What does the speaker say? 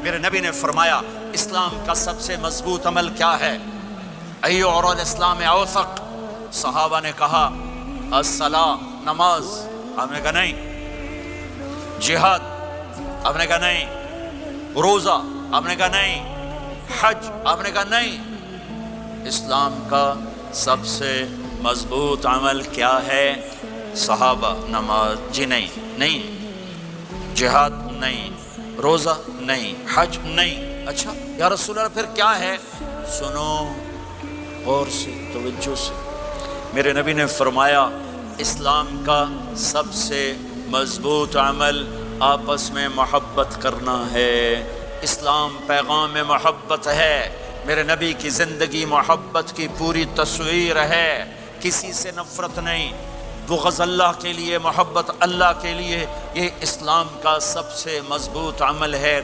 मेरे नबी ने फरमाया इस्लाम का सबसे मजबूत अमल क्या है? अय्यो और इस्लाम औसक। सहाबा ने कहा अस्सला, नमाज। आपने कहा नहीं। जिहाद? आपने कहा नहीं। रोजा? आपने कहा नहीं। हज? आपने कहा नहीं। इस्लाम का सबसे मजबूत अमल क्या है? सहाबा, नमाज। जी नहीं। नहीं। जिहाद? नहीं। रोजा? नहीं। हज? नहीं। अच्छा या रसूल अल्लाह फिर क्या है? सुनो गौर से, तवज्जो से। मेरे नबी ने फरमाया इस्लाम का सबसे मजबूत अमल आपस में मोहब्बत करना है। इस्लाम पैगाम में मोहब्बत है। मेरे नबी की ज़िंदगी मोहब्बत की पूरी तस्वीर है। किसी से नफ़रत नहीं, बुग़्ज़ अल्लाह के लिए, मोहब्बत अल्लाह के लिए। ये इस्लाम का सबसे मजबूत अमल है।